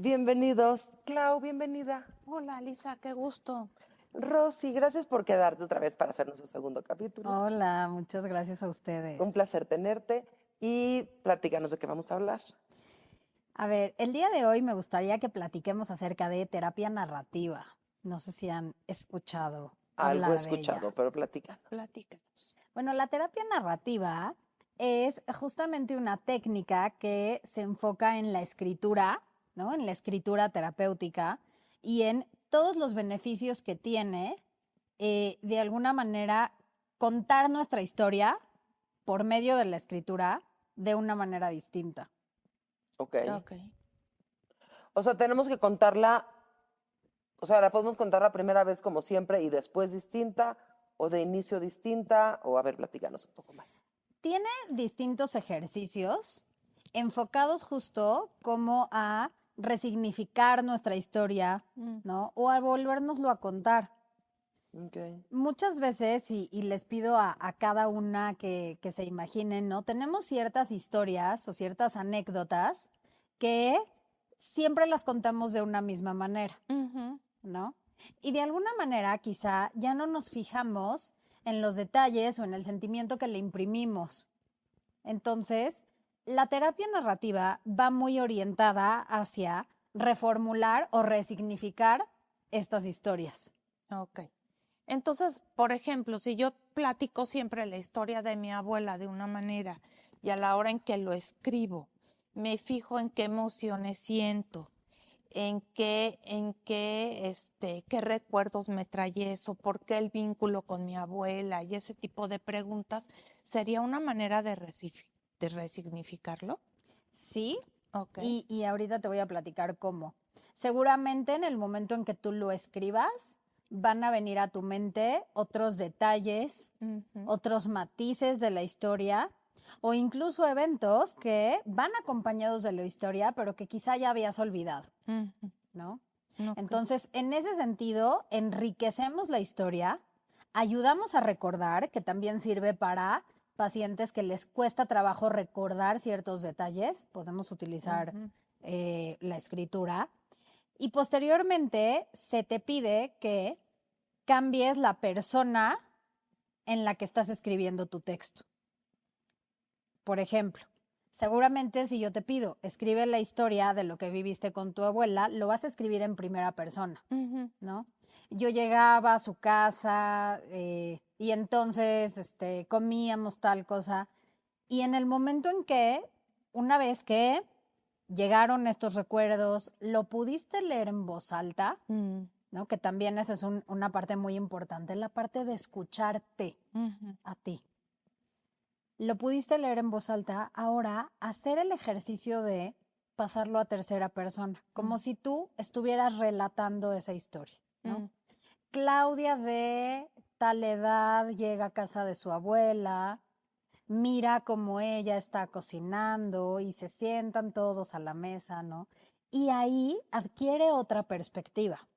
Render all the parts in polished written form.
Bienvenidos. Clau, bienvenida. Hola, Lisa, qué gusto. Rosy, gracias por quedarte otra vez para hacer nuestro segundo capítulo. Hola, muchas gracias a ustedes. Un placer tenerte y platícanos de qué vamos a hablar. A ver, el día de hoy me gustaría que platiquemos acerca de terapia narrativa. No sé si han escuchado Algo hablar he de escuchado, ella. pero platícanos. Platícanos. Bueno, la terapia narrativa es justamente una técnica que se enfoca en la escritura, ¿no? En la escritura terapéutica y en todos los beneficios que tiene, de alguna manera, contar nuestra historia por medio de la escritura de una manera distinta. Ok. Ok. O sea, tenemos que contarla, o sea, la podemos contar la primera vez como siempre y después distinta, o de inicio distinta, o a ver, platícanos un poco más. Tiene distintos ejercicios enfocados justo como a resignificar nuestra historia, ¿no? O a volvérnoslo a contar. Ok. Muchas veces, y les pido a cada una que se imaginen, ¿no? Tenemos ciertas historias o ciertas anécdotas que siempre las contamos de una misma manera, ¿no? Y de alguna manera quizá ya no nos fijamos en los detalles o en el sentimiento que le imprimimos. Entonces, la terapia narrativa va muy orientada hacia reformular o resignificar estas historias. Ok. Entonces, por ejemplo, si yo platico siempre la historia de mi abuela de una manera y a la hora en que lo escribo, me fijo en qué emociones siento, qué recuerdos me trae eso, por qué el vínculo con mi abuela y ese tipo de preguntas, ¿sería una manera de resignificarlo? Sí, Ok. y ahorita te voy a platicar cómo. Seguramente en el momento en que tú lo escribas, van a venir a tu mente otros detalles, otros matices de la historia o incluso eventos que van acompañados de la historia, pero que quizá ya habías olvidado, ¿no? Ok. Entonces, en ese sentido, enriquecemos la historia, ayudamos a recordar, que también sirve para pacientes que les cuesta trabajo recordar ciertos detalles, podemos utilizar la escritura, y posteriormente se te pide que cambies la persona en la que estás escribiendo tu texto. Por ejemplo, seguramente si yo te pido, escribe la historia de lo que viviste con tu abuela, lo vas a escribir en primera persona, ¿no? Yo llegaba a su casa y entonces comíamos tal cosa. Y en el momento en que, una vez que llegaron estos recuerdos, lo pudiste leer en voz alta, ¿no? Que también esa es una parte muy importante, la parte de escucharte a ti. Lo pudiste leer en voz alta, ahora hacer el ejercicio de pasarlo a tercera persona, como si tú estuvieras relatando esa historia, ¿no? Claudia de tal edad llega a casa de su abuela, mira cómo ella está cocinando y se sientan todos a la mesa, ¿no? Y ahí adquiere otra perspectiva,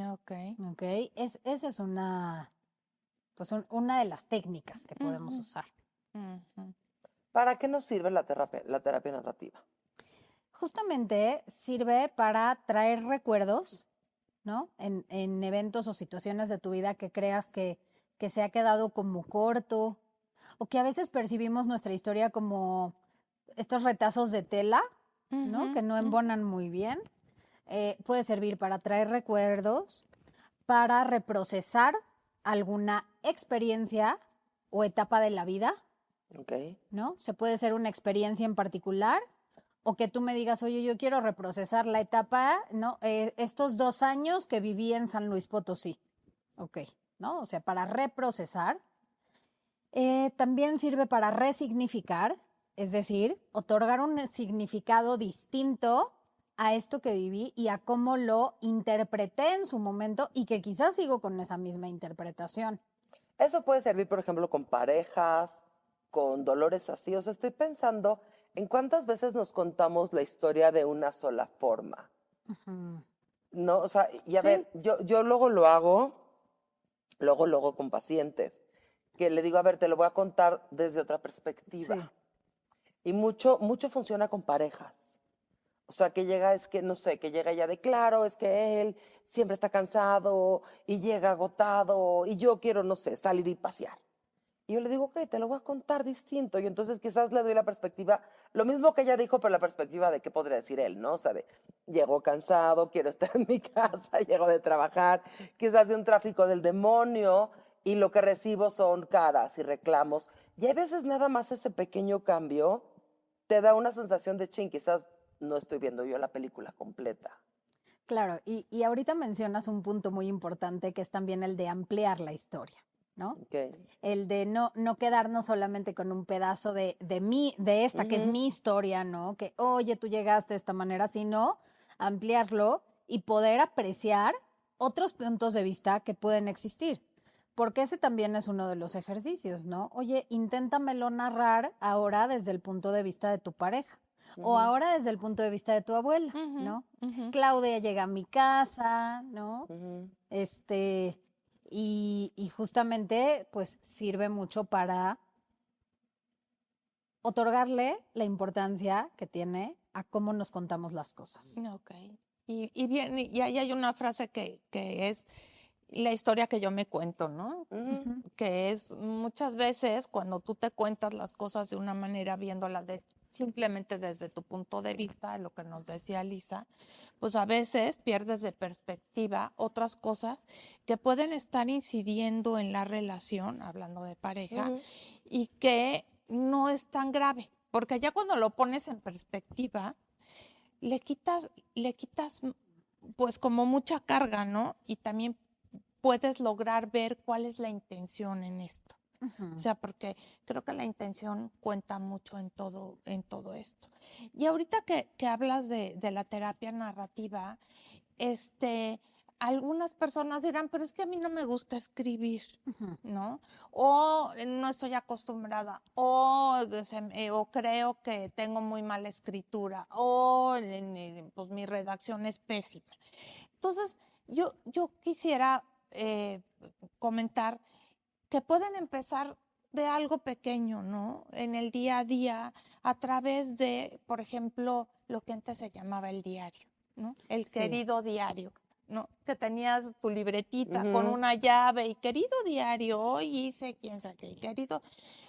Ok. ¿ok? Esa es una de las técnicas que podemos usar. ¿Para qué nos sirve la terapia narrativa? Justamente sirve para traer recuerdos, ¿no? En eventos o situaciones de tu vida que creas que se ha quedado como corto o que a veces percibimos nuestra historia como estos retazos de tela, ¿no? Que no embonan muy bien. Puede servir para traer recuerdos, para reprocesar alguna experiencia o etapa de la vida, Ok. ¿no? Se puede ser una experiencia en particular o que tú me digas, oye, yo quiero reprocesar la etapa, ¿no? Estos 2 años que viví en San Luis Potosí. Ok, ¿no? O sea, para reprocesar. También sirve para resignificar, es decir, otorgar un significado distinto a esto que viví y a cómo lo interpreté en su momento y que quizás sigo con esa misma interpretación. Eso puede servir, por ejemplo, con parejas, con dolores así. O sea, estoy pensando en cuántas veces nos contamos la historia de una sola forma. ¿No? O sea, y a Sí. ver, yo luego lo hago, luego con pacientes, que le digo, a ver, te lo voy a contar desde otra perspectiva. Sí. Y mucho funciona con parejas. O sea, que llega, es que, no sé, que llega ya de claro, es que él siempre está cansado y llega agotado y yo quiero, no sé, salir y pasear. Y yo le digo, ok, te lo voy a contar distinto. Y entonces quizás le doy la perspectiva, lo mismo que ella dijo, pero la perspectiva de qué podría decir él, ¿no? O sea, de llego cansado, quiero estar en mi casa, llego de trabajar, quizás de un tráfico del demonio y lo que recibo son caras y reclamos. Y a veces nada más ese pequeño cambio te da una sensación de ching, quizás no estoy viendo yo la película completa. Claro, y ahorita mencionas un punto muy importante que es también el de ampliar la historia, ¿no? Okay. El de no quedarnos solamente con un pedazo de esta, que es mi historia, ¿no? Que, oye, tú llegaste de esta manera, sino ampliarlo y poder apreciar otros puntos de vista que pueden existir. Porque ese también es uno de los ejercicios, ¿no? Oye, inténtamelo narrar ahora desde el punto de vista de tu pareja. O ahora desde el punto de vista de tu abuela, ¿no? Claudia llega a mi casa, ¿no? Y justamente pues sirve mucho para otorgarle la importancia que tiene a cómo nos contamos las cosas. Ok. Y bien, y ahí hay una frase que es la historia que yo me cuento, ¿no? Que es muchas veces cuando tú te cuentas las cosas de una manera viéndolas simplemente desde tu punto de vista, lo que nos decía Lisa, pues a veces pierdes de perspectiva otras cosas que pueden estar incidiendo en la relación, hablando de pareja, y que no es tan grave, porque ya cuando lo pones en perspectiva, le quitas pues como mucha carga, ¿no? Y también puedes lograr ver cuál es la intención en esto. O sea, porque creo que la intención cuenta mucho en todo esto. Y ahorita que hablas de la terapia narrativa, algunas personas dirán, pero es que a mí no me gusta escribir, ¿no? O no estoy acostumbrada, o creo que tengo muy mala escritura, o pues mi redacción es pésima. Entonces, yo quisiera comentar que pueden empezar de algo pequeño, ¿no? En el día a día, a través de, por ejemplo, lo que antes se llamaba el diario, ¿no? El querido diario, ¿no? Que tenías tu libretita con una llave y querido diario, hoy hice quién sabe qué, querido,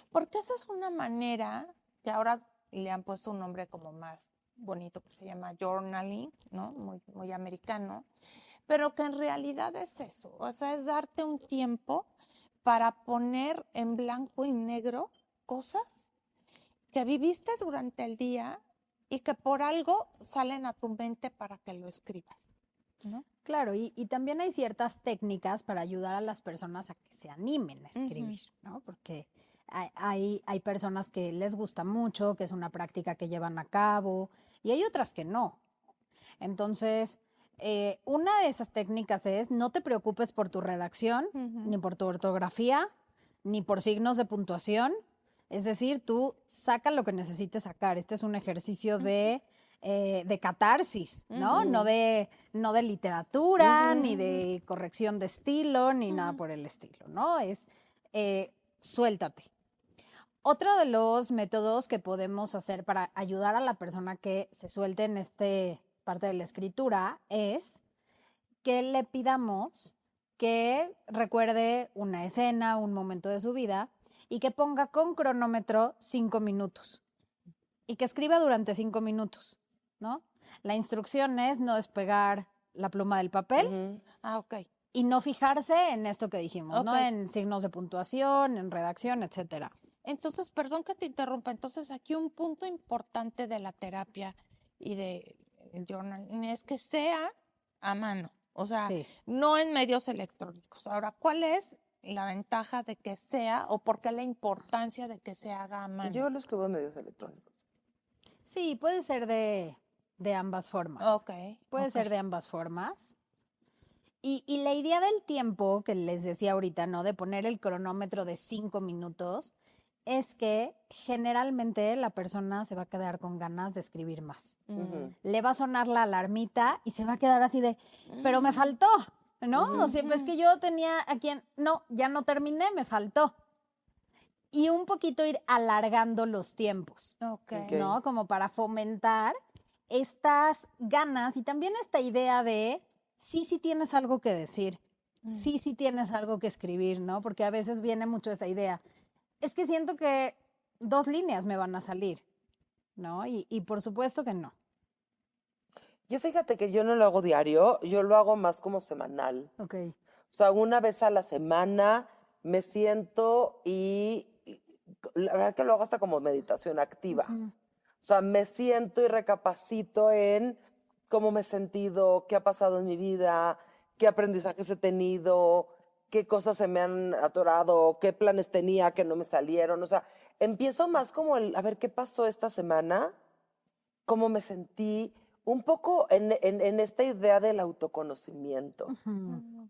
porque esa es una manera que ahora le han puesto un nombre como más bonito que se llama journaling, ¿no? Muy, muy americano, pero que en realidad es eso, o sea, es darte un tiempo para poner en blanco y negro cosas que viviste durante el día y que por algo salen a tu mente para que lo escribas, ¿no? Claro, y también hay ciertas técnicas para ayudar a las personas a que se animen a escribir, ¿no? Porque hay personas que les gusta mucho, que es una práctica que llevan a cabo, y hay otras que no. Entonces, una de esas técnicas es no te preocupes por tu redacción, ni por tu ortografía, ni por signos de puntuación. Es decir, tú saca lo que necesites sacar. Este es un ejercicio de catarsis, ¿no? No de literatura, ni de corrección de estilo, ni nada por el estilo, ¿no? Es suéltate. Otro de los métodos que podemos hacer para ayudar a la persona que se suelte en parte de la escritura es que le pidamos que recuerde una escena, un momento de su vida y que ponga con cronómetro 5 minutos y que escriba durante 5 minutos, ¿no? La instrucción es no despegar la pluma del papel. Ok. Y no fijarse en esto que dijimos, ¿no? En signos de puntuación, en redacción, etcétera. Entonces, perdón que te interrumpa, entonces aquí un punto importante de la terapia y del journaling es que sea a mano, o sea, no en medios electrónicos. Ahora, ¿cuál es la ventaja de que sea o por qué la importancia de que se haga a mano? Yo lo escribo en medios electrónicos. Sí, puede ser de ambas formas. Puede ser de ambas formas. Y la idea del tiempo que les decía ahorita, ¿no? De poner el cronómetro de 5 minutos, es que generalmente la persona se va a quedar con ganas de escribir más. Le va a sonar la alarmita y se va a quedar así de, pero me faltó, ¿no? O sea, pues que yo tenía aquí, no, ya no terminé, me faltó. Y un poquito ir alargando los tiempos, ¿no? Como para fomentar estas ganas y también esta idea de sí tienes algo que decir, sí tienes algo que escribir, ¿no? Porque a veces viene mucho esa idea. Es que siento que 2 líneas me van a salir, ¿no? Y por supuesto que no. Yo fíjate que yo no lo hago diario, yo lo hago más como semanal. Ok. O sea, una vez a la semana me siento y la verdad que lo hago hasta como meditación activa. O sea, me siento y recapacito en cómo me he sentido, qué ha pasado en mi vida, qué aprendizajes he tenido, qué cosas se me han atorado, qué planes tenía que no me salieron. O sea, empiezo más como a ver qué pasó esta semana, cómo me sentí, un poco en esta idea del autoconocimiento.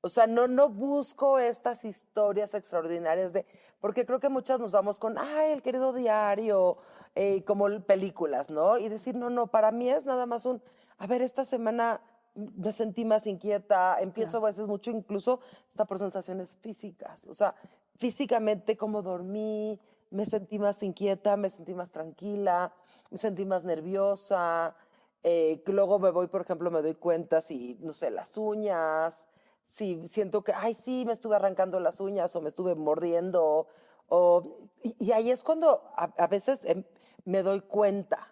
O sea, no busco estas historias extraordinarias porque creo que muchas nos vamos con, ay, el querido diario, como películas, ¿no? Y decir, no, para mí es nada más a ver, esta semana me sentí más inquieta, empiezo a veces mucho incluso hasta por sensaciones físicas. O sea, físicamente cómo dormí, me sentí más inquieta, me sentí más tranquila, me sentí más nerviosa. Luego me voy, por ejemplo, me doy cuenta si, no sé, las uñas, si siento que, ay, sí, me estuve arrancando las uñas o me estuve mordiendo. Y ahí es cuando a veces me doy cuenta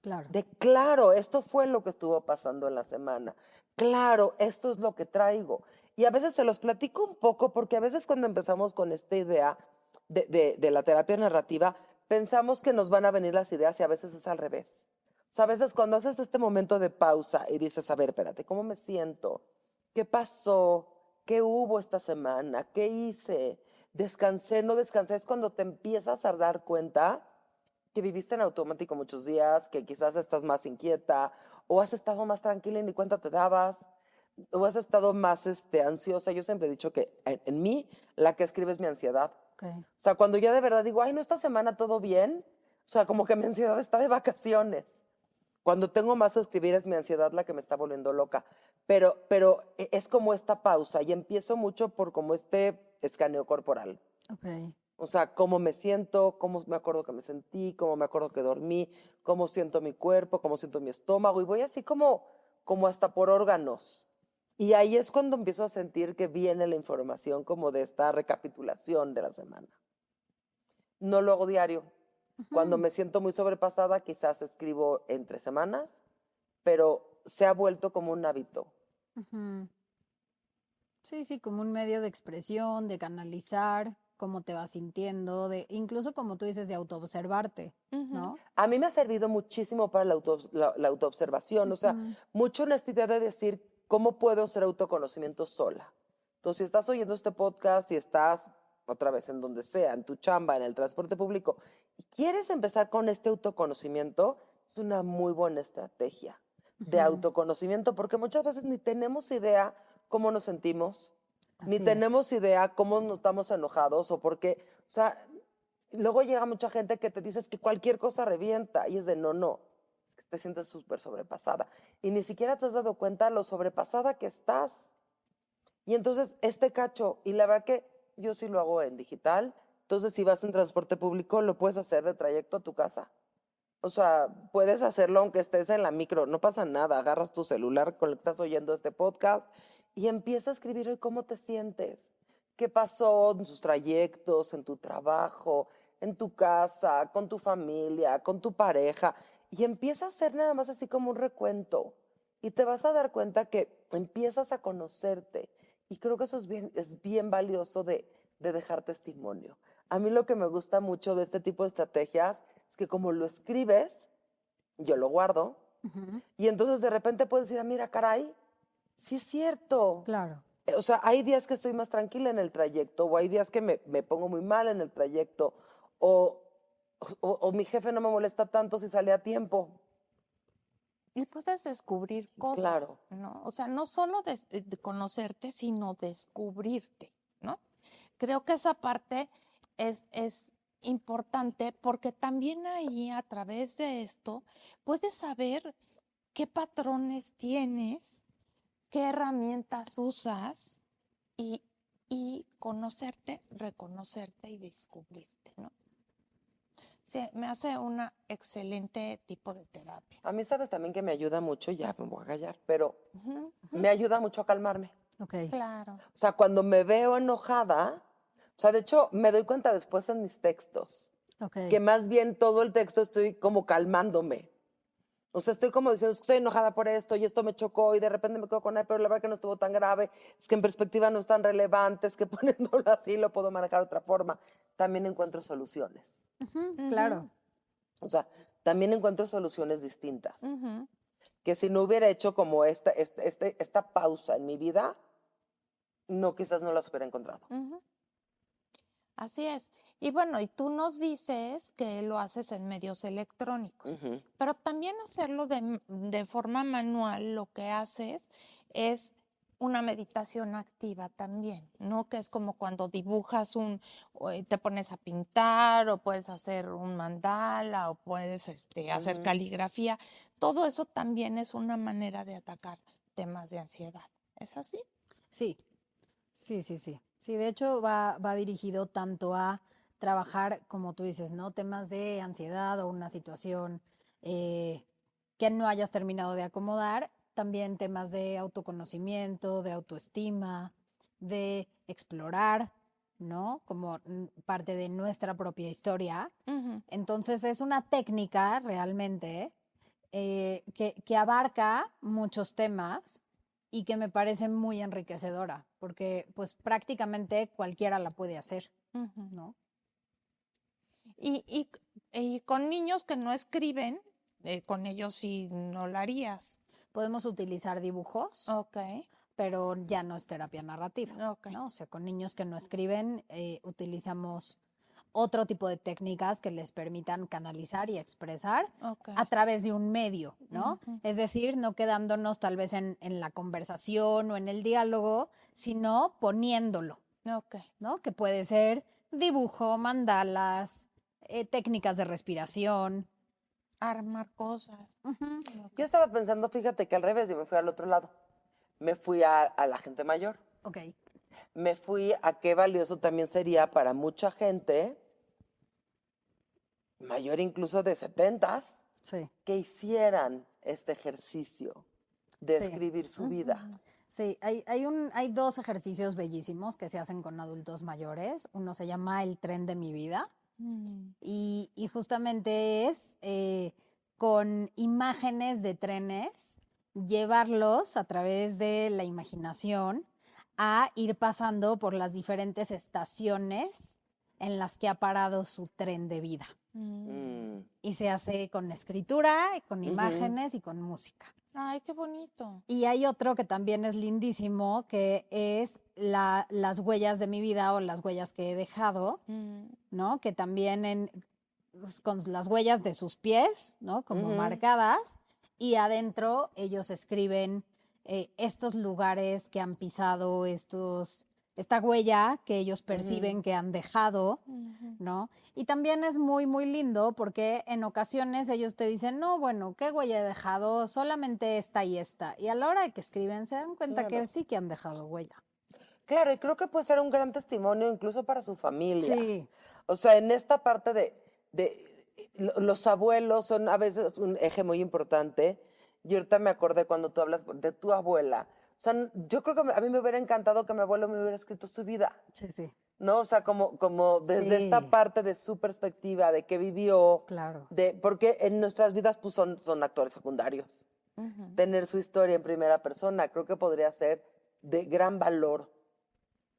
Claro. de, claro, esto fue lo que estuvo pasando en la semana. Claro, esto es lo que traigo. Y a veces se los platico un poco porque a veces cuando empezamos con esta idea de la terapia narrativa, pensamos que nos van a venir las ideas y a veces es al revés. O sea, a veces cuando haces este momento de pausa y dices, a ver, espérate, ¿cómo me siento? ¿Qué pasó? ¿Qué hubo esta semana? ¿Qué hice? ¿Descansé? ¿No descansé? Es cuando te empiezas a dar cuenta que viviste en automático muchos días, que quizás estás más inquieta, o has estado más tranquila y ni cuenta te dabas, o has estado más ansiosa. Yo siempre he dicho que en mí la que escribe es mi ansiedad. Okay. O sea, cuando ya de verdad digo, ay, no, esta semana todo bien, o sea, como que mi ansiedad está de vacaciones. Cuando tengo más a escribir es mi ansiedad la que me está volviendo loca. Pero es como esta pausa y empiezo mucho por como este escaneo corporal. Okay. O sea, cómo me siento, cómo me acuerdo que me sentí, cómo me acuerdo que dormí, cómo siento mi cuerpo, cómo siento mi estómago. Y voy así como hasta por órganos. Y ahí es cuando empiezo a sentir que viene la información como de esta recapitulación de la semana. No lo hago diario. Cuando me siento muy sobrepasada, quizás escribo entre semanas, pero se ha vuelto como un hábito. Sí, como un medio de expresión, de canalizar cómo te vas sintiendo, de incluso como tú dices, de autoobservarte, ¿no? A mí me ha servido muchísimo para la autoobservación, o sea, mucho en esta idea de decir cómo puedo hacer autoconocimiento sola. Entonces, si estás oyendo este podcast, si estás otra vez en donde sea, en tu chamba, en el transporte público, y quieres empezar con este autoconocimiento, es una muy buena estrategia de autoconocimiento, porque muchas veces ni tenemos idea cómo nos sentimos, ni Así es. tenemos idea cómo nos estamos enojados o por qué, o sea, luego llega mucha gente que te dice que cualquier cosa revienta y es de no, es que te sientes súper sobrepasada y ni siquiera te has dado cuenta lo sobrepasada que estás. Y entonces este cacho, y la verdad que yo sí lo hago en digital, entonces si vas en transporte público lo puedes hacer de trayecto a tu casa. O sea, puedes hacerlo aunque estés en la micro, no pasa nada, agarras tu celular con el que estás oyendo este podcast y empieza a escribir hoy cómo te sientes, qué pasó en sus trayectos, en tu trabajo, en tu casa, con tu familia, con tu pareja, y empieza a hacer nada más así como un recuento. Y te vas a dar cuenta que empiezas a conocerte. Y creo que eso es bien valioso de dejar testimonio. A mí lo que me gusta mucho de este tipo de estrategias es que como lo escribes, yo lo guardo, y entonces de repente puedes decir, mira, caray, sí es cierto. Claro. O sea, hay días que estoy más tranquila en el trayecto, o hay días que me pongo muy mal en el trayecto, o mi jefe no me molesta tanto si sale a tiempo. Y puedes descubrir Claro. cosas, ¿no? O sea, no solo de conocerte, sino descubrirte, ¿no? Creo que esa parte es importante porque también ahí a través de esto puedes saber qué patrones tienes, qué herramientas usas y conocerte, reconocerte y descubrirte, ¿no? Sí, me hace una excelente tipo de terapia. A mí sabes también que me ayuda mucho, ya me voy a callar, pero Ujú, me ayuda mucho a calmarme. Ok. claro. O sea, cuando me veo enojada, o sea, de hecho, me doy cuenta después en mis textos, Ok. que más bien todo el texto estoy como calmándome. O sea, estoy como diciendo, es que estoy enojada por esto y esto me chocó y de repente me quedo con él, pero la verdad que no estuvo tan grave, es que en perspectiva no es tan relevante, es que poniéndolo así lo puedo manejar de otra forma. También encuentro soluciones. Ujú, Ujú, claro. O sea, también encuentro soluciones distintas. ujú, Que si no hubiera hecho como esta pausa en mi vida, no, quizás no las hubiera encontrado. ujú. Así es. Y bueno, y tú nos dices que lo haces en medios electrónicos, Ujú. pero también hacerlo de forma manual, lo que haces es una meditación activa también, ¿no? Que es como cuando dibujas te pones a pintar o puedes hacer un mandala o puedes hacer Ujú. caligrafía. Todo eso también es una manera de atacar temas de ansiedad. ¿Es así? Sí, sí, sí, sí. Sí, de hecho va dirigido tanto a trabajar, como tú dices, ¿no? Temas de ansiedad o una situación eh, que no hayas terminado de acomodar. También temas de autoconocimiento, de autoestima, de explorar, ¿no? Como parte de nuestra propia historia. Ujú, Entonces es una técnica realmente que abarca muchos temas y que me parece muy enriquecedora, porque pues prácticamente cualquiera la puede hacer, ujú. ¿no? Y con niños que no escriben, con ellos sí no lo harías. Podemos utilizar dibujos, Ok, pero ya no es terapia narrativa, ok, ¿no? O sea, con niños que no escriben, utilizamos otro tipo de técnicas que les permitan canalizar y expresar ok. a través de un medio, ¿no? Ujú, Es decir, no quedándonos tal vez en la conversación o en el diálogo, sino poniéndolo, ok. ¿no? Que puede ser dibujo, mandalas, técnicas de respiración. Armar cosas. Ujú. Ok. Yo estaba pensando, fíjate que al revés, yo me fui al otro lado. Me fui a la gente mayor. Ok, Me fui a qué valioso también sería para mucha gente, mayor incluso de 70s, sí, que hicieran este ejercicio de sí. escribir su vida. Ujú, Sí, hay dos ejercicios bellísimos que se hacen con adultos mayores. Uno se llama el tren de mi vida mm, y justamente es con imágenes de trenes, llevarlos a través de la imaginación a ir pasando por las diferentes estaciones en las que ha parado su tren de vida. mm. Mm. Y se hace con escritura, con Ujú. imágenes y con música. Ay, qué bonito. Y hay otro que también es lindísimo, que es las huellas de mi vida o las huellas que he dejado, Mm, ¿no? Que también con las huellas de sus pies, ¿no? Como Ujú. marcadas, y adentro ellos escriben estos lugares que han pisado, esta huella que ellos perciben que han dejado, ujú. ¿no? Y también es muy, muy lindo porque en ocasiones ellos te dicen, no, bueno, ¿qué huella he dejado? Solamente esta y esta. Y a la hora de que escriben se dan cuenta que Claro. sí que han dejado huella. Claro, y creo que puede ser un gran testimonio incluso para su familia. Sí, O sea, en esta parte los abuelos son a veces un eje muy importante. Y ahorita me acordé cuando tú hablas de tu abuela. O sea, yo creo que a mí me hubiera encantado que mi abuelo me hubiera escrito su vida, sí, sí. ¿no? O sea, como desde esta Sí, parte de su perspectiva, de qué vivió, claro. porque en nuestras vidas pues son actores secundarios. Ujú. Tener su historia en primera persona creo que podría ser de gran valor.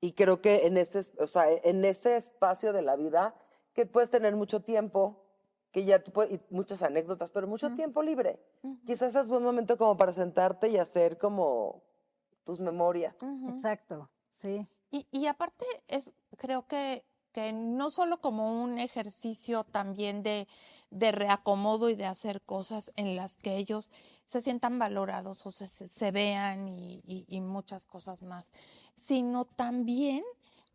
Y creo que o sea, en ese espacio de la vida, que puedes tener mucho tiempo, que ya tú puedes, y muchas anécdotas, pero mucho tiempo libre. Quizás es buen momento como para sentarte y hacer como tus memorias. Ujú. Exacto, sí. Y aparte creo que no solo como un ejercicio también de reacomodo y de hacer cosas en las que ellos se sientan valorados o se vean y muchas cosas más, sino también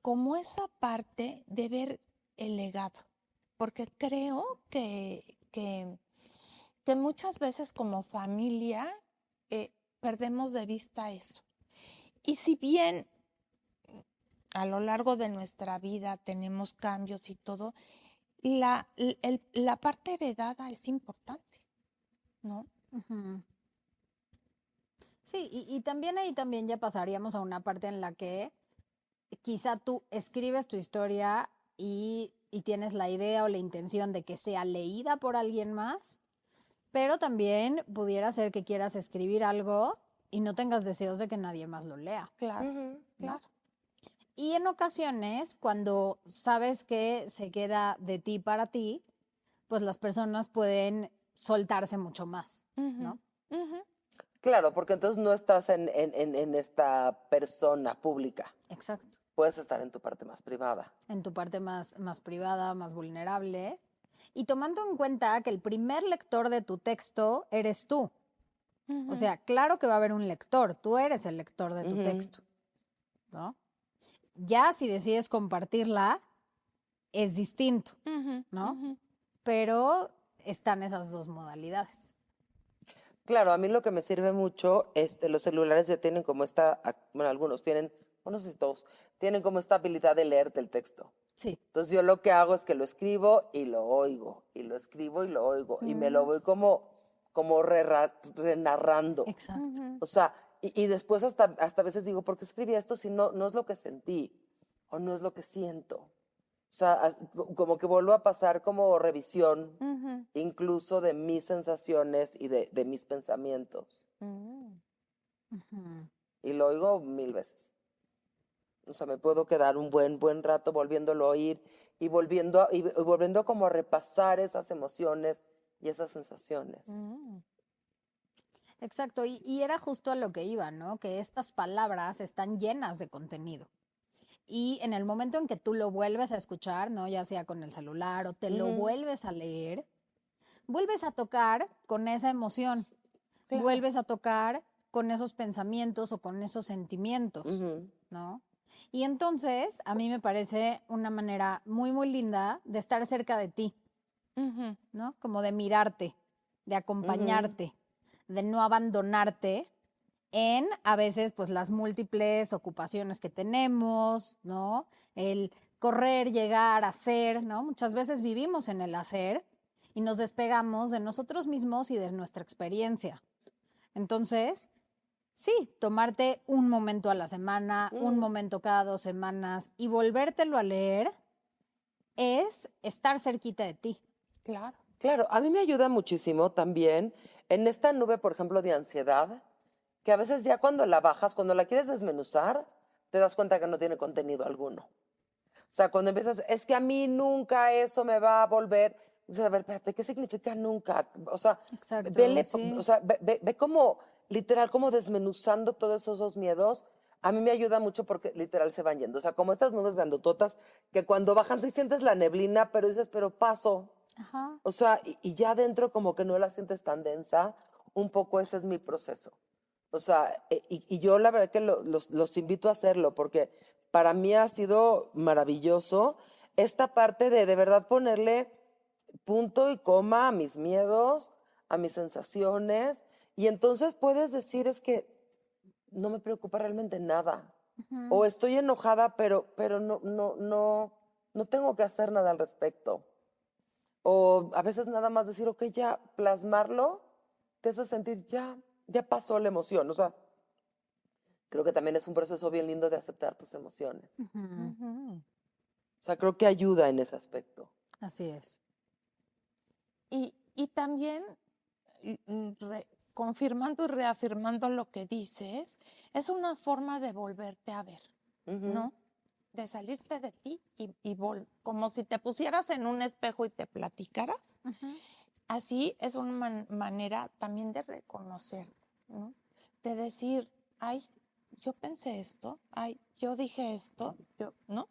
como esa parte de ver el legado, porque creo que muchas veces como familia perdemos de vista eso. Y si bien a lo largo de nuestra vida tenemos cambios y todo, la parte heredada es importante, ¿no? Ujú. Sí, y también ahí también ya pasaríamos a una parte en la que quizá tú escribes tu historia y tienes la idea o la intención de que sea leída por alguien más, pero también pudiera ser que quieras escribir algo y no tengas deseos de que nadie más lo lea. Claro, Ujú. claro. Y en ocasiones, cuando sabes que se queda de ti para ti, pues las personas pueden soltarse mucho más, ¿no? Ujú. Claro, porque entonces no estás en esta persona pública. Exacto. Puedes estar en tu parte más privada. En tu parte más privada, más vulnerable. Y tomando en cuenta que el primer lector de tu texto eres tú. O sea, claro que va a haber un lector, tú eres el lector de tu texto, ¿no? Ya si decides compartirla, es distinto, ¿no? Pero están esas dos modalidades. Claro, a mí lo que me sirve mucho, los celulares ya tienen como bueno, algunos tienen, bueno, no sé si todos, tienen como esta habilidad de leerte el texto. Sí. Entonces yo lo que hago es que lo escribo y lo oigo, y lo escribo y lo oigo, y me lo voy como renarrando. Exacto. O sea, y después hasta a veces digo, ¿por qué escribí esto si no es lo que sentí o no es lo que siento? O sea, como que vuelvo a pasar como revisión, incluso de mis sensaciones y de mis pensamientos. Y lo oigo 1000 veces. O sea, me puedo quedar un buen rato volviéndolo a oír y volviendo como a repasar esas emociones y esas sensaciones. Exacto, y era justo a lo que iba, ¿no? Que estas palabras están llenas de contenido. Y en el momento en que tú lo vuelves a escuchar, ¿no? Ya sea con el celular o te lo vuelves a leer, vuelves a tocar con esa emoción, Claro. vuelves a tocar con esos pensamientos o con esos sentimientos, ¿no? Y entonces a mí me parece una manera muy linda de estar cerca de ti, ¿no? Como de mirarte, de acompañarte, de no abandonarte en a veces pues las múltiples ocupaciones que tenemos, ¿no? El correr, llegar, hacer, ¿no? Muchas veces vivimos en el hacer y nos despegamos de nosotros mismos y de nuestra experiencia. Entonces, sí, tomarte un momento a la semana, un momento cada 2 semanas y volvértelo a leer es estar cerquita de ti. Claro. Claro, a mí me ayuda muchísimo también en esta nube, por ejemplo, de ansiedad, que a veces ya cuando la bajas, cuando la quieres desmenuzar, te das cuenta que no tiene contenido alguno. O sea, cuando empiezas, es que a mí nunca eso me va a volver. Dices, a ver, espérate, ¿qué significa nunca? O sea, Exacto, vele, sí. o sea, ve como, literal, como desmenuzando todos esos dos miedos. A mí me ayuda mucho porque literal se van yendo. O sea, como estas nubes grandototas que cuando bajan sí sientes la neblina, pero dices, pero paso. Ajá. O sea, y ya dentro como que no la sientes tan densa. Un poco ese es mi proceso. O sea, y yo la verdad que los invito a hacerlo porque para mí ha sido maravilloso esta parte de verdad ponerle punto y coma a mis miedos, a mis sensaciones, y entonces puedes decir es que no me preocupa realmente nada. O estoy enojada, pero no tengo que hacer nada al respecto. O a veces nada más decir, ok, ya plasmarlo, te hace sentir, ya pasó la emoción. O sea, creo que también es un proceso bien lindo de aceptar tus emociones. O sea, creo que ayuda en ese aspecto. Así es. Y también confirmando y reafirmando lo que dices, es una forma de volverte a ver, ¿no? De salirte de ti y como si te pusieras en un espejo y te platicaras. Así es una manera también de reconocer, ¿no? De decir, ay, yo pensé esto, ay, yo dije esto, ¿no?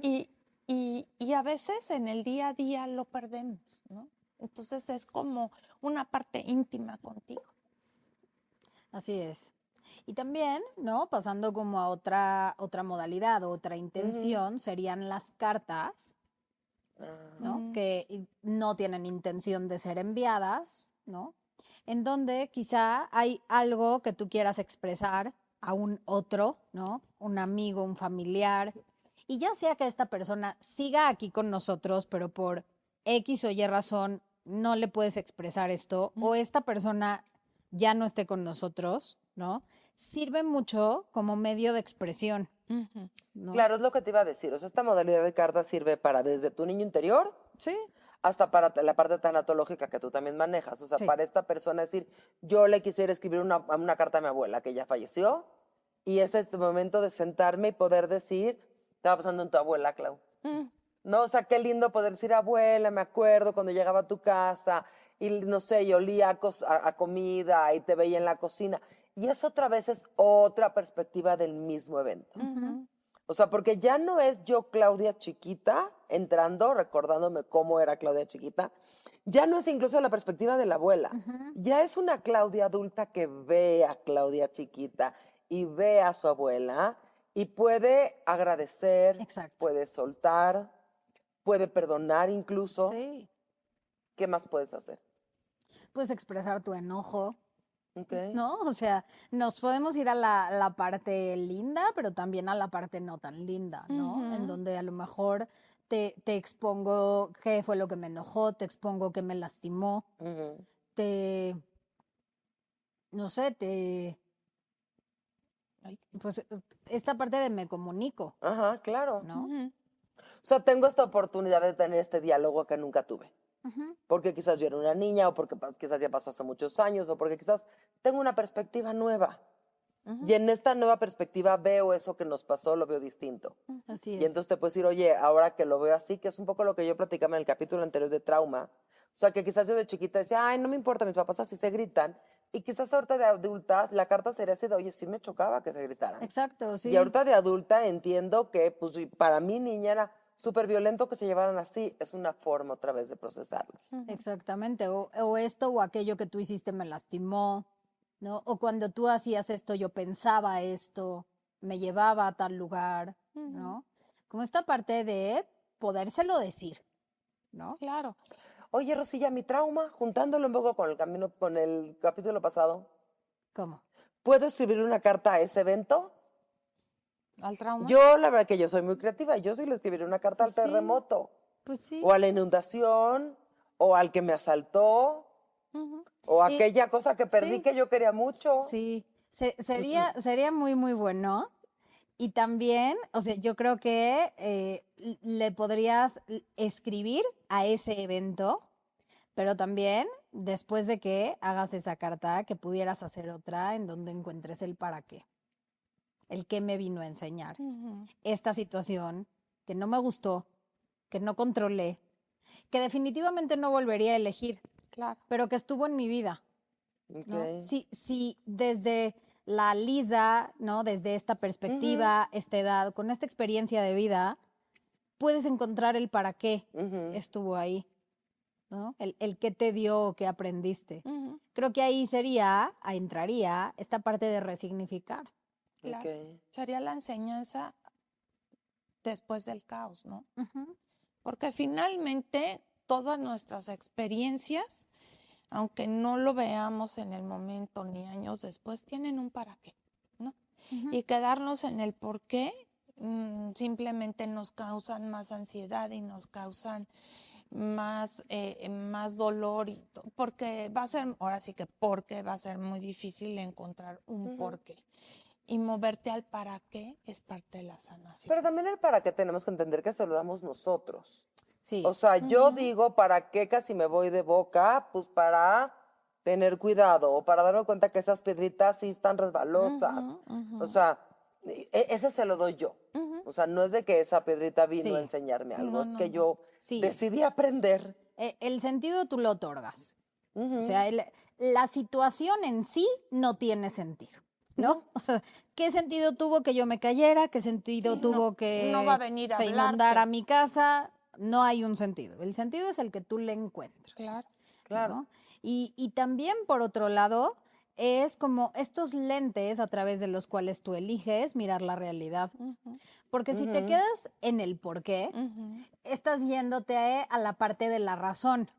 Y a veces en el día a día lo perdemos, ¿no? Entonces es como una parte íntima contigo. Así es. Y también, ¿no? Pasando como a otra modalidad, otra intención, serían las cartas, ¿no? Que no tienen intención de ser enviadas, ¿no? En donde quizá hay algo que tú quieras expresar a un otro, ¿no? Un amigo, un familiar, Y ya sea que esta persona siga aquí con nosotros, pero por X o Y razón no le puedes expresar esto, o esta persona ya no esté con nosotros, ¿no? Sirve mucho como medio de expresión, ¿no? Claro, es lo que te iba a decir. O sea, esta modalidad de carta sirve para desde tu niño interior Sí, hasta para la parte tanatológica que tú también manejas. O sea, Sí. para esta persona decir, yo le quisiera escribir una carta a mi abuela que ya falleció y es este momento de sentarme y poder decir, estaba pasando en tu abuela, Clau. No, o sea, qué lindo poder decir, abuela, me acuerdo cuando llegaba a tu casa y no sé, y olía a comida y te veía en la cocina. Y eso otra vez es otra perspectiva del mismo evento. O sea, porque ya no es yo, Claudia chiquita, entrando, recordándome cómo era Claudia chiquita, ya no es incluso la perspectiva de la abuela, ya es una Claudia adulta que ve a Claudia chiquita y ve a su abuela y puede agradecer, Exacto. puede soltar, puede perdonar incluso. sí. ¿Qué más puedes hacer? Puedes expresar tu enojo, Ok. ¿no? O sea, nos podemos ir a la parte linda, pero también a la parte no tan linda, ¿no? En donde a lo mejor te expongo qué fue lo que me enojó, te expongo qué me lastimó, te, no sé, pues esta parte de me comunico, Ajá, claro. ¿no? O sea, tengo esta oportunidad de tener este diálogo que nunca tuve. Porque quizás yo era una niña, o porque quizás ya pasó hace muchos años, o porque quizás tengo una perspectiva nueva. Y en esta nueva perspectiva veo eso que nos pasó, lo veo distinto. Así Y es. entonces te puedes decir, oye, ahora que lo veo así, que es un poco lo que yo platicaba en el capítulo anterior de trauma. O sea, que quizás yo de chiquita decía, ay, no me importa, mis papás así se gritan. Y quizás ahorita de adulta la carta sería así de, oye, sí me chocaba que se gritaran. Exacto, sí. Y ahorita de adulta entiendo que, pues, para mí, niña, era súper violento que se llevaran así. Es una forma otra vez de procesarlo. Exactamente, o esto o aquello que tú hiciste me lastimó, ¿no? O cuando tú hacías esto yo pensaba esto, me llevaba a tal lugar, ¿no? Como esta parte de podérselo decir, ¿no? Claro. Oye, Rosilla, mi trauma, juntándolo un poco con el capítulo pasado, ¿Cómo? ¿puedo escribir una carta a ese evento? ¿Al trauma? Yo, la verdad que yo soy muy creativa. Yo sí le escribiré una carta Pues al sí. terremoto. Pues sí. O a la inundación, o al que me asaltó, o Y- aquella cosa que perdí sí. que yo quería mucho. Sí, sería muy, muy bueno. Y también, o sea, yo creo que le podrías escribir a ese evento, pero también después de que hagas esa carta, que pudieras hacer otra en donde encuentres el para qué, el qué me vino a enseñar. Esta situación que no me gustó, que no controlé, que definitivamente no volvería a elegir, Claro. pero que estuvo en mi vida. ¿No? Ok. Si desde la Lisa, ¿no? Desde esta perspectiva, esta edad, con esta experiencia de vida, puedes encontrar el para qué estuvo ahí, ¿no? El qué te dio, qué aprendiste. Creo que ahí entraría esta parte de resignificar. Claro. Ok. Sería la enseñanza después del caos, ¿no? Porque finalmente todas nuestras experiencias, aunque no lo veamos en el momento ni años después, tienen un para qué, ¿no? Y quedarnos en el por qué simplemente nos causan más ansiedad y nos causan más dolor, porque va a ser, ahora sí que porque va a ser muy difícil encontrar un porqué. Y moverte al para qué es parte de la sanación. Pero también el para qué tenemos que entender que se lo damos nosotros. Sí. O sea, yo digo, ¿para qué casi me voy de boca? Pues para tener cuidado o para darme cuenta que esas piedritas sí están resbalosas. O sea, ese se lo doy yo. O sea, no es de que esa piedrita vino Sí. a enseñarme algo, No, es no, que no. yo Sí. decidí aprender. El sentido tú lo otorgas. O sea, la situación en sí no tiene sentido, ¿no? No. O sea, ¿qué sentido tuvo que yo me cayera? ¿Qué sentido Sí, tuvo no, que no va a venir a se hablarte. inundara mi casa? No hay un sentido. El sentido es el que tú le encuentras. Claro. Claro. ¿no? Y también, por otro lado, es como estos lentes a través de los cuales tú eliges mirar la realidad. Porque si te quedas en el por qué, estás yéndote a la parte de la razón,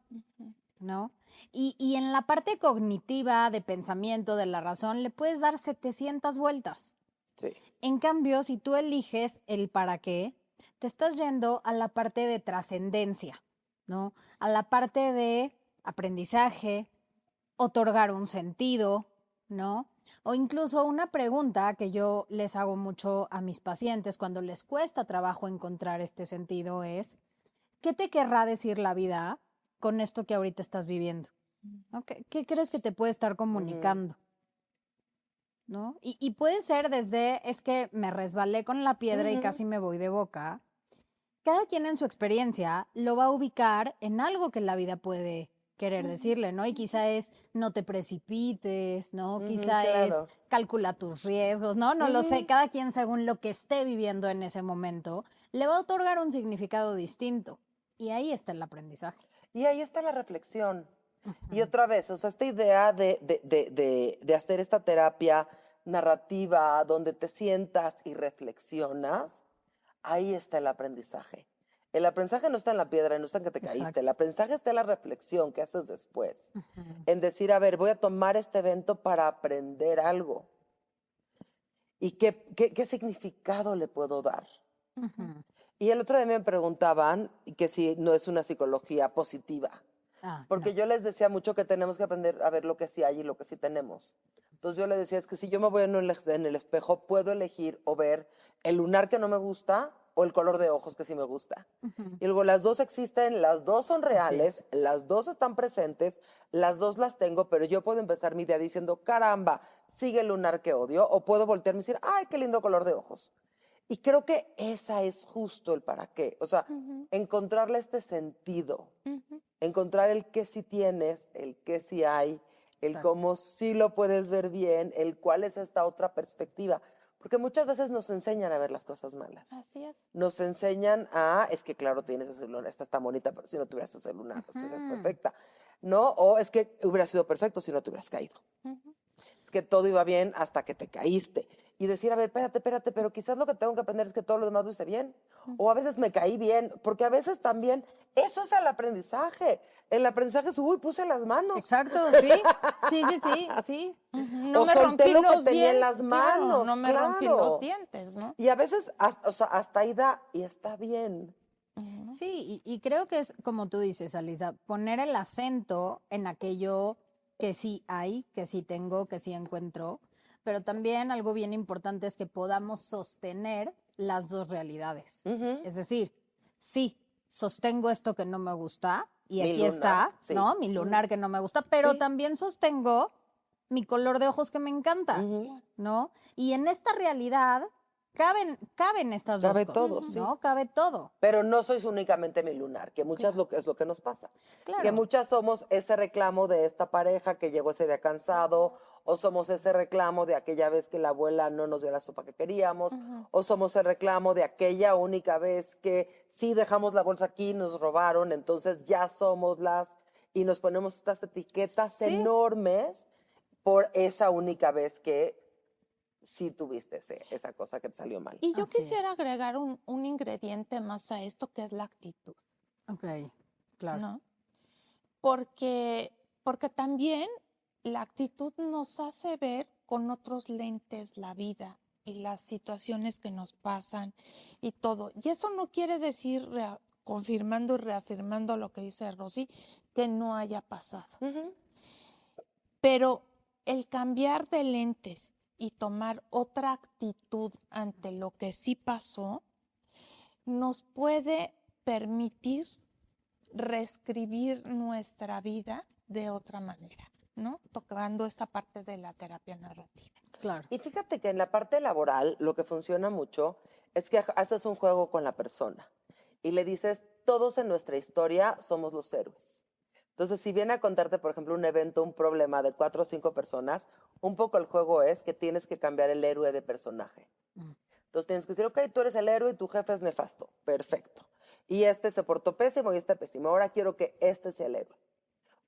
¿no? Y en la parte cognitiva de pensamiento de la razón le puedes dar 700 vueltas. Sí. En cambio, si tú eliges el para qué, te estás yendo a la parte de trascendencia, ¿no? A la parte de aprendizaje, otorgar un sentido, ¿no? O incluso una pregunta que yo les hago mucho a mis pacientes cuando les cuesta trabajo encontrar este sentido es, ¿qué te querrá decir la vida con esto que ahorita estás viviendo? ¿No? ¿Qué crees que te puede estar comunicando? ¿No? Y puede ser desde, es que me resbalé con la piedra y casi me voy de boca. Cada quien en su experiencia lo va a ubicar en algo que la vida puede querer decirle, ¿no? Y quizá es no te precipites, ¿no? Quizá es claro. calcula tus riesgos, ¿no? No lo sé, cada quien según lo que esté viviendo en ese momento, le va a otorgar un significado distinto. Y ahí está el aprendizaje. Y ahí está la reflexión. Y otra vez, o sea, esta idea de hacer esta terapia narrativa donde te sientas y reflexionas, ahí está el aprendizaje. El aprendizaje no está en la piedra, no está en que te caíste. Exacto. El aprendizaje está en la reflexión que haces después. En decir, a ver, voy a tomar este evento para aprender algo. ¿Y qué significado le puedo dar? Y el otro día me preguntaban que si no es una psicología positiva. Porque No. yo les decía mucho que tenemos que aprender a ver lo que sí hay y lo que sí tenemos. Entonces yo les decía, es que si yo me voy en el espejo, puedo elegir o ver el lunar que no me gusta o el color de ojos que sí me gusta. Y luego las dos existen, las dos son reales, las dos están presentes, las dos las tengo, pero yo puedo empezar mi día diciendo, caramba, sigue el lunar que odio, o puedo voltearme y decir, ay, qué lindo color de ojos. Y creo que esa es justo el para qué. O sea, encontrarle este sentido. Encontrar el qué sí tienes, el qué sí hay, el Exacto. cómo sí lo puedes ver bien, el cuál es esta otra perspectiva. Porque muchas veces nos enseñan a ver las cosas malas. Así es. Nos enseñan a, es que claro, tienes ese celular, esta está bonita, pero si no tuvieras ese celular, no estuvieras perfecta. ¿No? O es que hubiera sido perfecto si no te hubieras caído. Es que todo iba bien hasta que te caíste. Y decir, a ver, espérate, pero quizás lo que tengo que aprender es que todo lo demás lo hice bien. O a veces me caí bien, porque a veces también, eso es el aprendizaje. El aprendizaje es, uy, puse las manos. Exacto, sí. No o me solté rompí lo que los tenía en dientes. las manos. Claro, no me claro. rompí los dientes, ¿no? Y a veces, hasta ahí da, y está bien. Sí, y creo que es como tú dices, Alisa, poner el acento en aquello que sí hay, que sí tengo, que sí encuentro, pero también algo bien importante es que podamos sostener las dos realidades. Es decir, sí, sostengo esto que no me gusta y Mi aquí lunar, está, sí. ¿no? Mi lunar que no me gusta, pero Sí. también sostengo mi color de ojos que me encanta, ¿no? Y en esta realidad caben estas Cabe dos cosas, todo, sí. ¿no? Cabe todo. Pero no sois únicamente mi lunar, que muchas es lo que nos pasa. Claro. Que muchas somos ese reclamo de esta pareja que llegó ese día cansado, o somos ese reclamo de aquella vez que la abuela no nos dio la sopa que queríamos, o somos el reclamo de aquella única vez que sí dejamos la bolsa aquí, nos robaron, entonces ya somos y nos ponemos estas etiquetas Sí. enormes por esa única vez que sí tuviste esa cosa que te salió mal. Y yo Así quisiera es. agregar un ingrediente más a esto, que es la actitud, Ok, claro. ¿no? Porque también la actitud nos hace ver con otros lentes la vida y las situaciones que nos pasan y todo. Y eso no quiere decir, confirmando y reafirmando lo que dice Rosy, que no haya pasado. Pero el cambiar de lentes y tomar otra actitud ante lo que sí pasó, nos puede permitir reescribir nuestra vida de otra manera, ¿no? Tocando esta parte de la terapia narrativa. Claro. Y fíjate que en la parte laboral lo que funciona mucho es que haces un juego con la persona y le dices, todos en nuestra historia somos los héroes. Entonces, si viene a contarte, por ejemplo, un evento, un problema de 4 o 5 personas, un poco el juego es que tienes que cambiar el héroe de personaje. Entonces tienes que decir, ok, tú eres el héroe y tu jefe es nefasto. Perfecto. Y este se portó pésimo y este pésimo. Ahora quiero que este sea el héroe.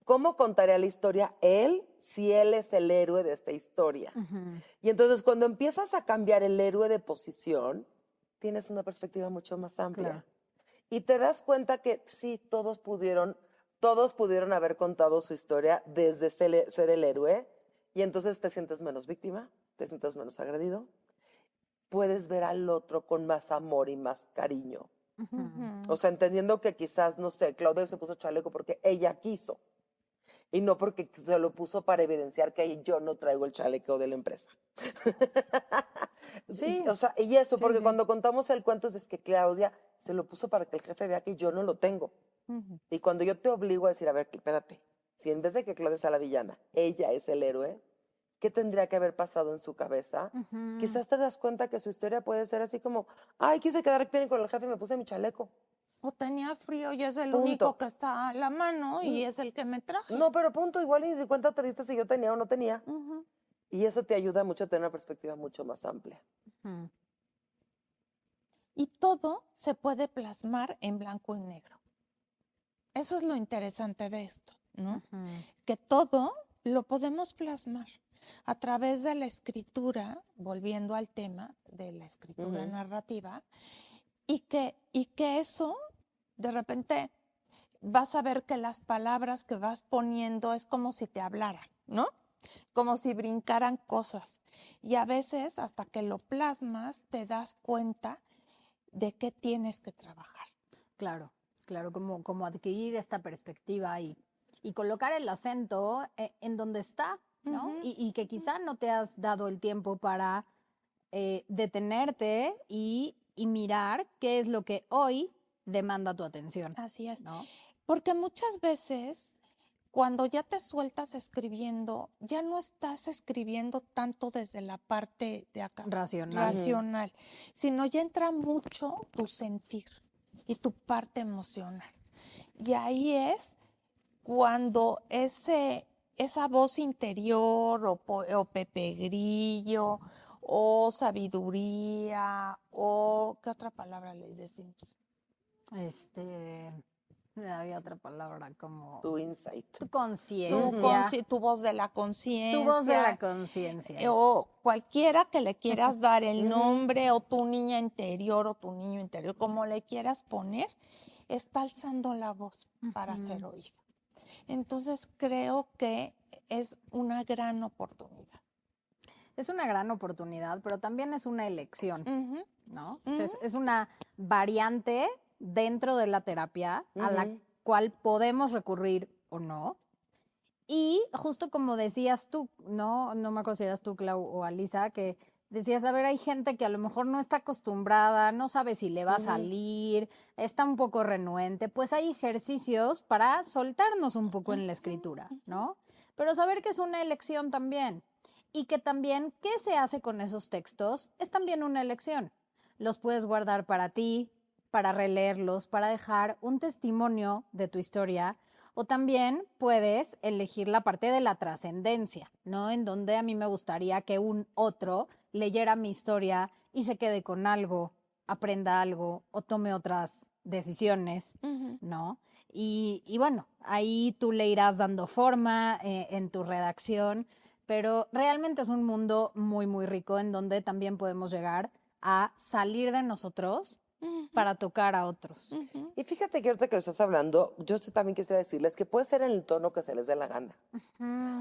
¿Cómo contaría la historia él si él es el héroe de esta historia? Y entonces cuando empiezas a cambiar el héroe de posición, tienes una perspectiva mucho más amplia. Claro. Y te das cuenta que sí, todos pudieron haber contado su historia desde ser el héroe, y entonces te sientes menos víctima, te sientes menos agredido, puedes ver al otro con más amor y más cariño. O sea, entendiendo que quizás, no sé, Claudia se puso chaleco porque ella quiso y no porque se lo puso para evidenciar que yo no traigo el chaleco de la empresa. Sí. O sea, y eso, Sí, porque sí. cuando contamos el cuento es que Claudia se lo puso para que el jefe vea que yo no lo tengo. Y cuando yo te obligo a decir, a ver, espérate, si en vez de que Claudia sea la villana, ella es el héroe, ¿qué tendría que haber pasado en su cabeza? Quizás te das cuenta que su historia puede ser así como, ay, quise quedar bien con el jefe y me puse mi chaleco. O tenía frío y es el Punto. único que está a la mano y es el que me traje. No, pero punto, igual y de cuenta te diste si yo tenía o no tenía. Y eso te ayuda mucho a tener una perspectiva mucho más amplia. Y todo se puede plasmar en blanco y negro. Eso es lo interesante de esto, ¿no? Que todo lo podemos plasmar a través de la escritura, volviendo al tema de la escritura narrativa, y que eso, de repente, vas a ver que las palabras que vas poniendo es como si te hablaran, ¿no? Como si brincaran cosas. Y a veces, hasta que lo plasmas, te das cuenta de qué tienes que trabajar. Claro, claro, como adquirir esta perspectiva y colocar el acento en donde está, ¿no? Y que quizá no te has dado el tiempo para detenerte y mirar qué es lo que hoy demanda tu atención. Así es. ¿No? Porque muchas veces, cuando ya te sueltas escribiendo, ya no estás escribiendo tanto desde la parte de acá, racional, sino ya entra mucho tu sentir y tu parte emocional. Y ahí es cuando esa voz interior o Pepe Grillo o sabiduría o ¿qué otra palabra le decimos? Había otra palabra como Tu insight. tu conciencia. Tu voz de la conciencia. Tu voz de la conciencia. O cualquiera que le quieras dar el nombre, o tu niña interior, o tu niño interior, como le quieras poner, está alzando la voz para ser oído. Entonces creo que es una gran oportunidad. Es una gran oportunidad, pero también es una elección, ¿no? O sea, es una variante dentro de la terapia a la cual podemos recurrir o no. Y justo como decías tú, no me acuerdo si eras tú, Clau, o Alisa, que decías, a ver, hay gente que a lo mejor no está acostumbrada, no sabe si le va a salir, está un poco renuente, pues hay ejercicios para soltarnos un poco en la escritura, ¿no? Pero saber que es una elección también y que también qué se hace con esos textos es también una elección. Los puedes guardar para ti, para releerlos, para dejar un testimonio de tu historia. O también puedes elegir la parte de la trascendencia, ¿no? En donde a mí me gustaría que un otro leyera mi historia y se quede con algo, aprenda algo o tome otras decisiones, ¿no? Y bueno, ahí tú le irás dando forma en tu redacción, pero realmente es un mundo muy, muy rico en donde también podemos llegar a salir de nosotros para tocar a otros. Y fíjate que ahorita que lo estás hablando, yo también quisiera decirles que puede ser en el tono que se les dé la gana.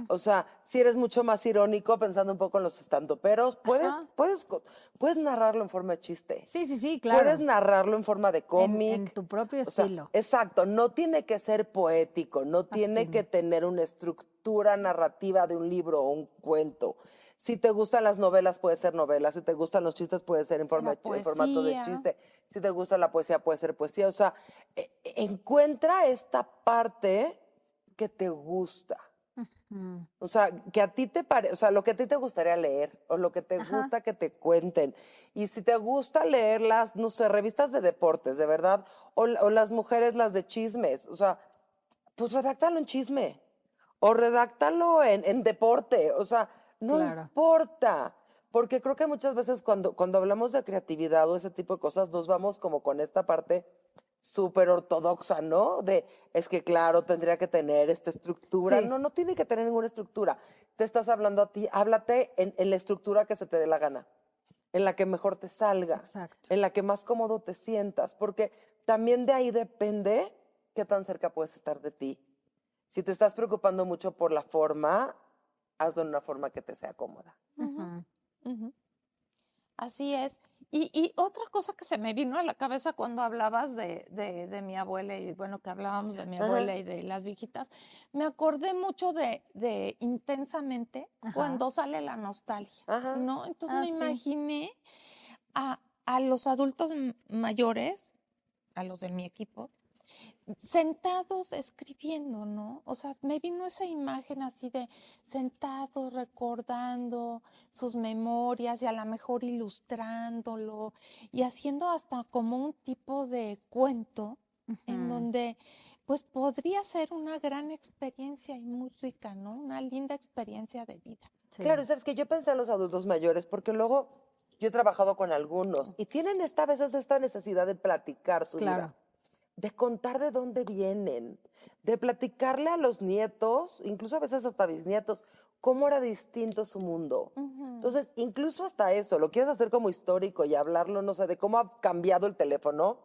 O sea, si eres mucho más irónico, pensando un poco en los estandoperos, puedes narrarlo en forma de chiste. Sí, claro. Puedes narrarlo en forma de cómic. En tu propio O sea, estilo. exacto, no tiene que ser poético, no tiene que tener una estructura narrativa de un libro o un cuento. Si te gustan las novelas, puede ser novela. Si te gustan los chistes, puede ser en formato de chiste. Si te gusta la poesía, puede ser poesía. O sea, encuentra esta parte que te gusta. O sea, que a ti te parece, o sea, lo que a ti te gustaría leer o lo que te gusta que te cuenten. Y si te gusta leer las, no sé, revistas de deportes, de verdad, o las mujeres, las de chismes, o sea, pues redáctalo en chisme o redáctalo en deporte, o sea, no importa. Porque creo que muchas veces cuando hablamos de creatividad o ese tipo de cosas, nos vamos como con esta parte súper ortodoxa, ¿no? Es que claro, tendría que tener esta estructura. Sí. No tiene que tener ninguna estructura. Te estás hablando a ti, háblate en la estructura que se te dé la gana, en la que mejor te salga, Exacto. en la que más cómodo te sientas, porque también de ahí depende qué tan cerca puedes estar de ti. Si te estás preocupando mucho por la forma, hazlo en una forma que te sea cómoda. Así es. Y otra cosa que se me vino a la cabeza cuando hablabas de mi abuela y bueno, que hablábamos de mi abuela y de las viejitas, me acordé mucho de Intensamente cuando sale la nostalgia, ¿no? Entonces me imaginé a los adultos mayores, a los de mi equipo, sentados escribiendo, ¿no? O sea, me vino esa imagen así de sentados recordando sus memorias y a lo mejor ilustrándolo y haciendo hasta como un tipo de cuento en donde pues podría ser una gran experiencia y muy rica, ¿no? Una linda experiencia de vida. Sí. Claro, sabes que yo pensé en los adultos mayores porque luego yo he trabajado con algunos y tienen a veces esta necesidad de platicar su vida, de contar de dónde vienen, de platicarle a los nietos, incluso a veces hasta bisnietos, cómo era distinto su mundo. Entonces, incluso hasta eso, lo quieres hacer como histórico y hablarlo, no sé, de cómo ha cambiado el teléfono.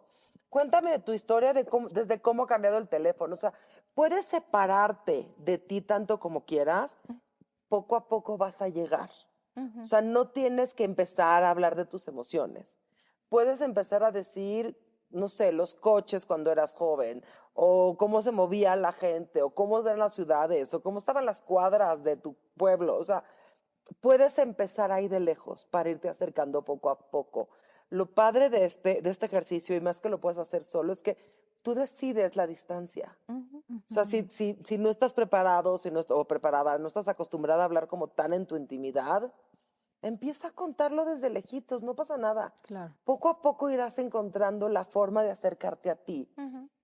Cuéntame tu historia desde cómo ha cambiado el teléfono. O sea, puedes separarte de ti tanto como quieras, poco a poco vas a llegar. O sea, no tienes que empezar a hablar de tus emociones. Puedes empezar a decir, no sé, los coches cuando eras joven, o cómo se movía la gente, o cómo eran las ciudades, o cómo estaban las cuadras de tu pueblo. O sea, puedes empezar ahí de lejos para irte acercando poco a poco. Lo padre de este ejercicio, y más que lo puedes hacer solo, es que tú decides la distancia. O sea, si no estás preparado o preparada, no estás acostumbrada a hablar como tan en tu intimidad, empieza a contarlo desde lejitos, no pasa nada. Claro. Poco a poco irás encontrando la forma de acercarte a ti.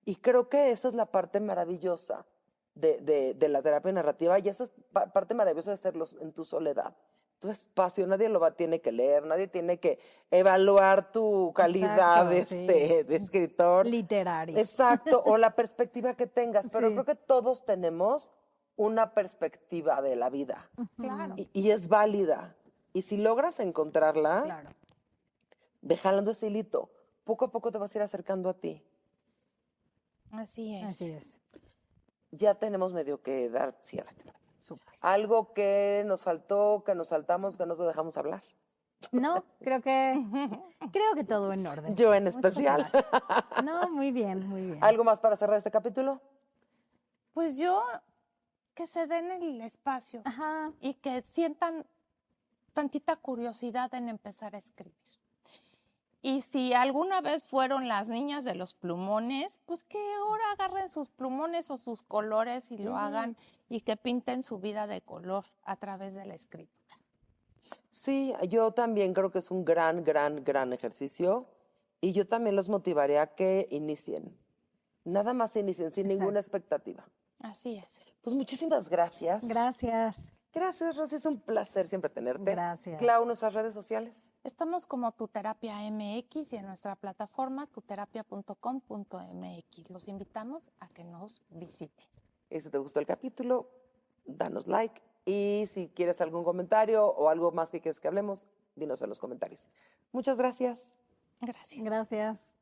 Y creo que esa es la parte maravillosa de la terapia narrativa, y esa es parte maravillosa de hacerlo en tu soledad. Tu espacio, nadie tiene que leer, nadie tiene que evaluar tu calidad de escritor. Literario. Exacto, o la perspectiva que tengas, pero creo que todos tenemos una perspectiva de la vida. Claro. Y es válida. Y si logras encontrarla, ve jalando ese hilito. Poco a poco te vas a ir acercando a ti. Así es. Así es. Ya tenemos medio que dar cierre. Súper. Algo que nos faltó, que nos saltamos, que no te dejamos hablar. No, creo que todo en orden. Yo en Muchas especial. gracias. No, muy bien, muy bien. ¿Algo más para cerrar este capítulo? Pues yo, que se den el espacio y que sientan tantita curiosidad en empezar a escribir. Y si alguna vez fueron las niñas de los plumones, pues que ahora agarren sus plumones o sus colores y lo hagan y que pinten su vida de color a través de la escritura. Sí, yo también creo que es un gran, gran, gran ejercicio, y yo también los motivaré a que inicien. Nada más inicien sin ninguna expectativa. Así es. Pues muchísimas gracias. Gracias. Gracias, Rosy, es un placer siempre tenerte. Gracias. Clau, nuestras redes sociales. Estamos como Tuterapia MX y en nuestra plataforma tuterapia.com.mx. Los invitamos a que nos visiten. Y si te gustó el capítulo, danos like. Y si quieres algún comentario o algo más que quieres que hablemos, dinos en los comentarios. Muchas gracias. Gracias. Gracias.